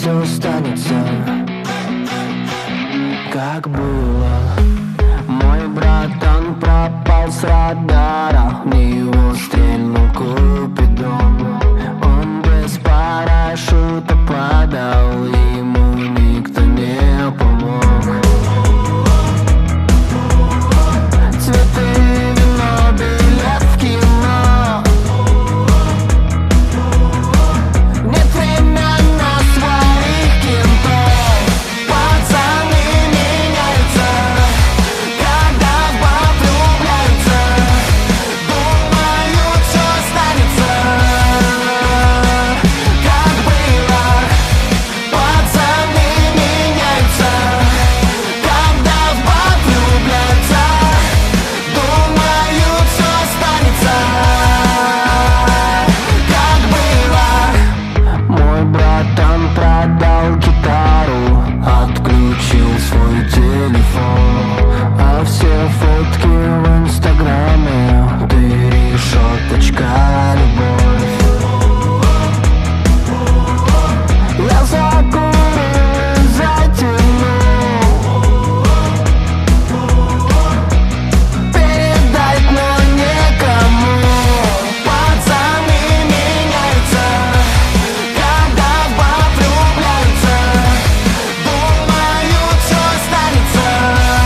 все останется, как было. Мой братан пропал с радара, мне его стрельнул Купидон. Он без парашюта падал, и ему никто не помог. Цветы, вино, билет в кино. Нет времени на своих кентов. Пацаны меняются, когда в баб влюбляются. Думают, все останется, как было. Пацаны меняются, когда в баб влюбляются. Думают, все останется, как было. Мой братан продал гитару, отключил свой телефон, а все фотки в инстаграме ты решеточка, любовь. Я закурю и затяну, передать, но некому. Пацаны меняются, когда в баб влюбляются. Думают, все останется, как было.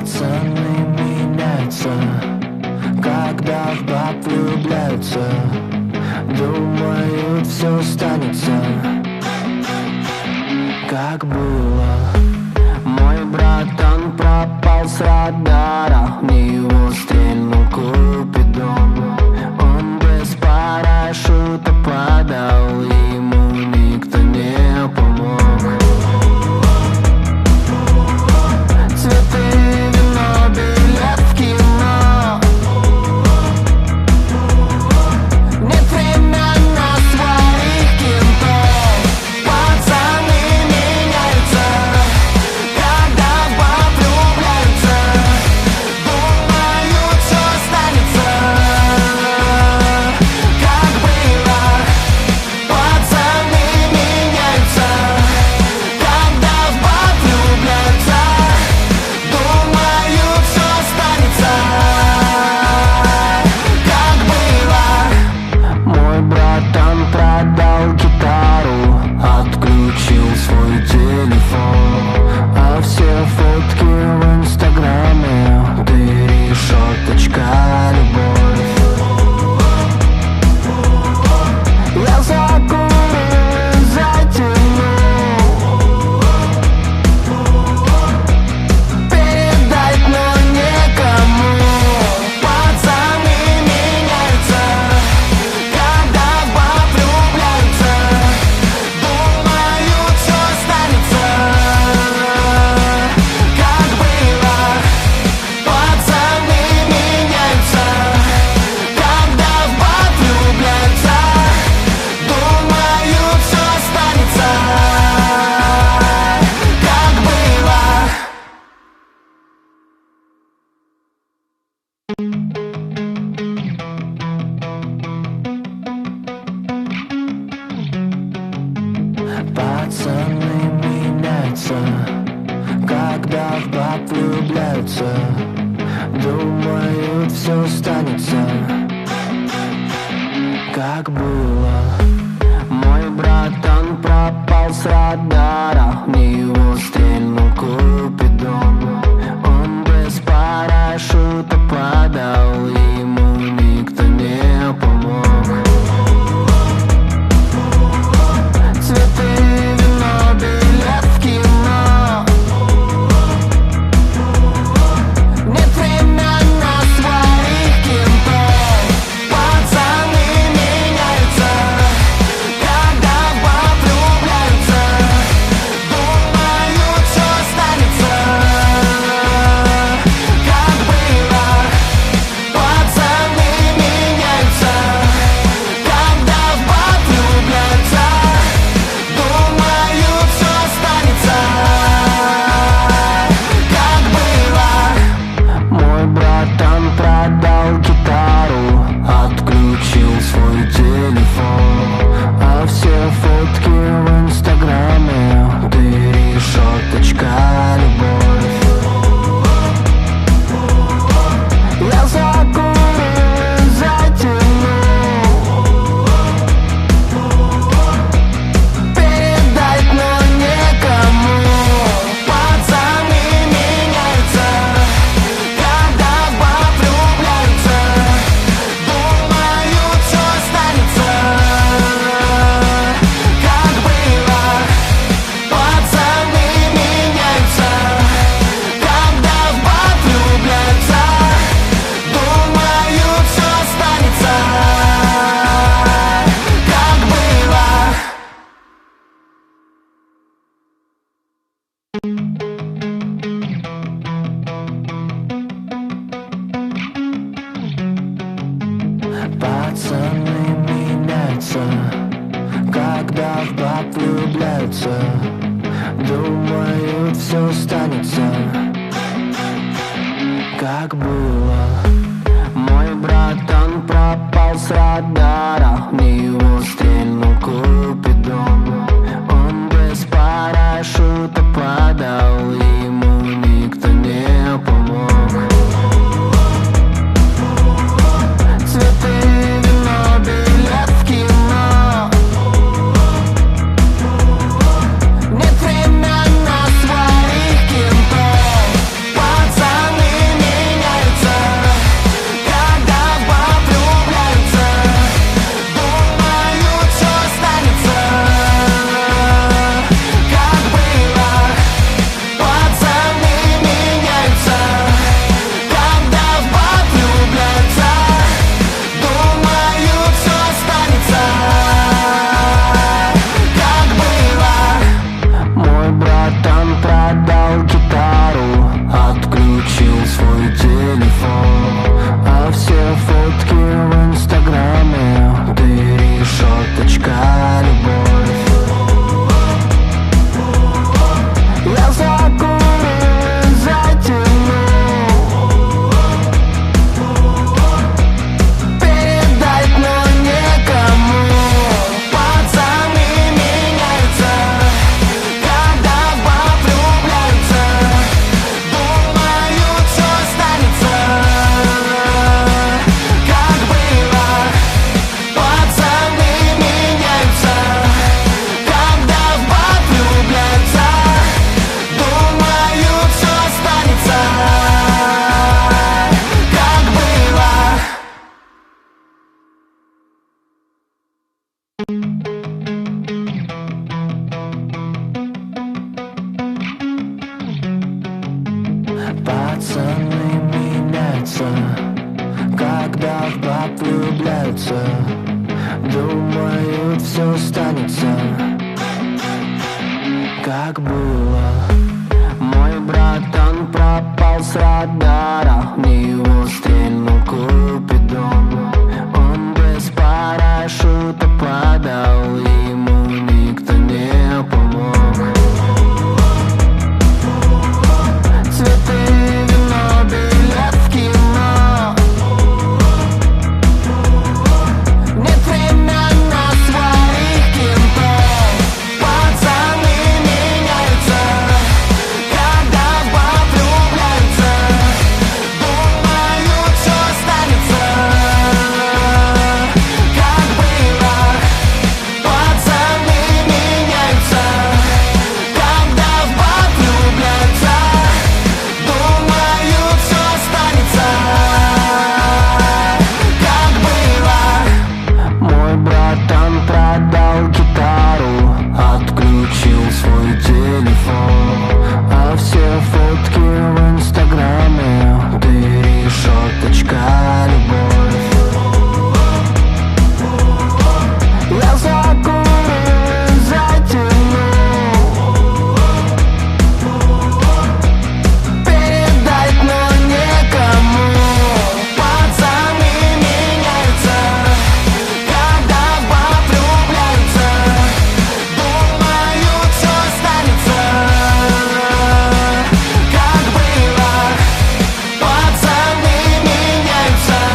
Пацаны меняются, когда в баб влюбляются. Думают, все останется, как было. Пацаны меняются, когда в баб влюбляются. Думают, все останется, как было. Мой братан пропал с радара, мне его стрельнул Купидон. Он без парашюта падал, и ему никто не помог. Цветы, вино, билет в кино. Нет времени на своих кентов. Пацаны меняются, когда в баб влюбляются. Думают, все останется, как было. Пацаны меняются, когда в баб влюбляются. Думают, все останется, как было. Мой братан продал гитару, отключил свой телефон, а все фотки в инстаграме ты решеточка, любовь. Я закурю и затяну, передать, но некому. Пацаны меняются, когда в баб влюбляются. Думают, все останется, как было. Пацаны меняются, когда в баб влюбляются. Думают, все останется, как было. Пацаны меняются, когда в баб влюбляются. Думают, все останется, как было. Мой братан пропал с радара, мне его стрельнул Купидон. Он без парашюта падал, и ему никто не помог. Цветы, вино, билет в кино. Нет времени на своих кентов. Пацаны меняются, когда в баб влюбляются. Думают, Пацаны меняются, когда в баб влюбляются. Думают, все останется, как было. Мой братан пропал с радара, мне его стрельнул Купидон. Он без парашюта падал, ему никто не помог. Цветы, вино, билет в кино. Нет времени на своих кентов. Пацаны меняются, когда в баб влюбляются. Думают, что останется, как было. Пацаны меняются, когда в баб влюбляются. Думают, что останется, как было. Мой братан продал гитару, отключил свой телефон, а все фотки в инстаграме ты решеточка, любовь. Я закурю и затяну, передать, но некому. Пацаны меняются, когда в баб влюбляются. Думают, что останется, как было. Пацаны меняются, когда в баб влюбляются. Думают, что останется, как было. Пацаны меняются, когда в баб влюбляются. Думают, все останется, как было. Мой братан пропал с радара, мне его стрельнул Купидон. Он без парашюта падал, ему никто не помог. Цветы, вино, билет в кино. Нет времени на своих кентов. Пацаны меняются, когда в баб влюбляются. Думают, что останется, как было. Пацаны меняются, когда в баб влюбляются. Думают, что останется, как было. Мой братан продал гитару, отключил свой телефон, а все фотки в инстаграме ты решеточка, любовь. Я закурю и затяну, передать, но некому. Пацаны меняются, когда в баб влюбляются. Думают, что останется, как было. Пацаны меняются,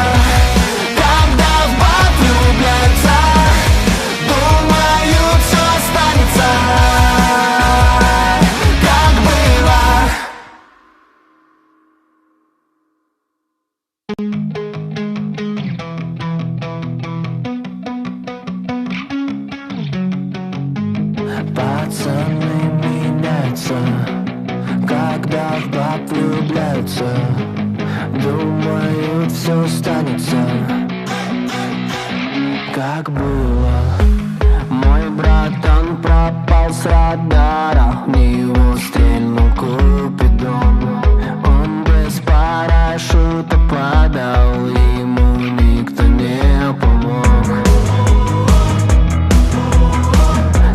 когда в баб влюбляются. Думают, что останется, как было. Пацаны меняются, когда в баб влюбляются. Думают, все останется, как было. Мой братан пропал с радара, мне его стрельнул Купидон. Он без парашюта падал, ему никто не помог.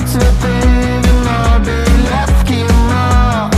Цветы, вино, билет в кино.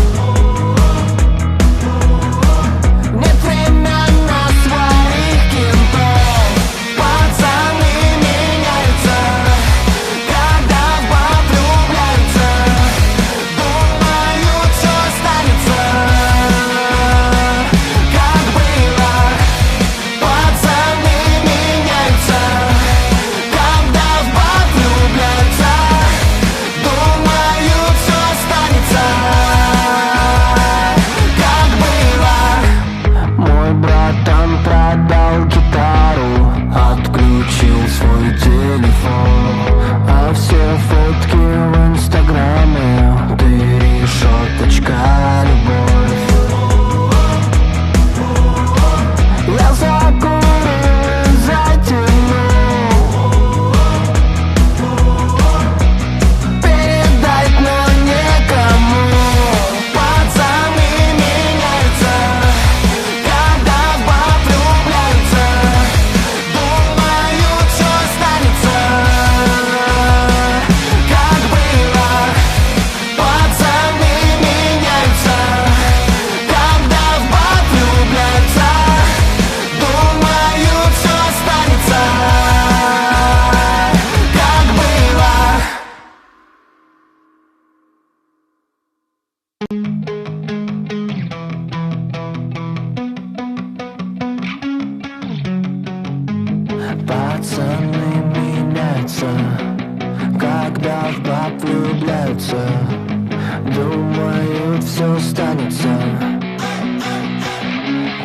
все останется,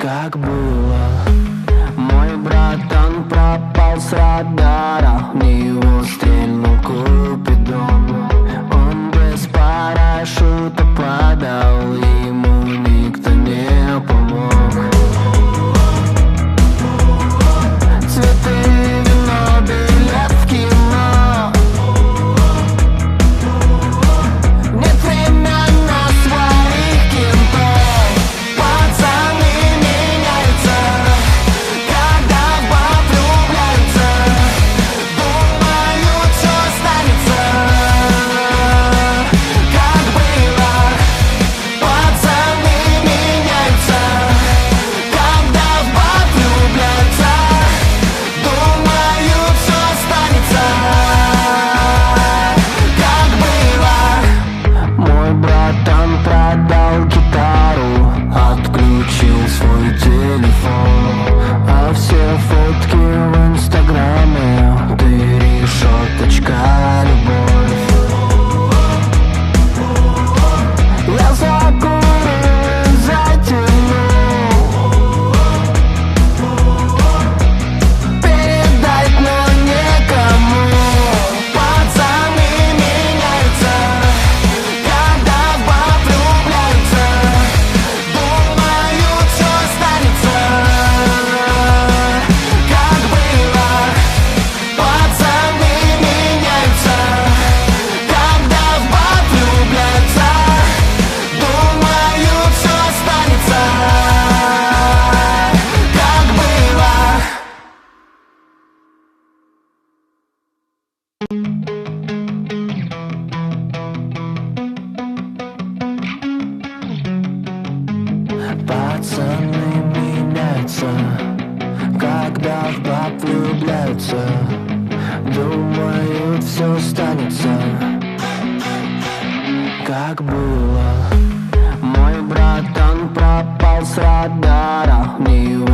как было. Мой братан пропал с радара, в него стрельнул Купидон. Он без парашюта падал, ему никто не помог. Цветы, вино, билет в кино. Нет времени на своих кентов. Пацаны меняются, когда в баб влюбляются. Думают, все останется, как было. Пацаны меняются, когда в баб влюбляются. Думают, все останется, как было. Мой братан продал гитару, отключил свой телефон, а все фотки в инстаграме ты решеточка, любовь. Я закурю и затяну, передать, но некому. Пацаны меняются, когда в баб влюбляются. Думают, все останется, как было. Пацаны меняются, когда в баб влюбляются. Думают, все останется, как было. Пацаны меняются, когда в баб влюбляются. Думают, все останется, как было. Мой братан пропал с радара, в него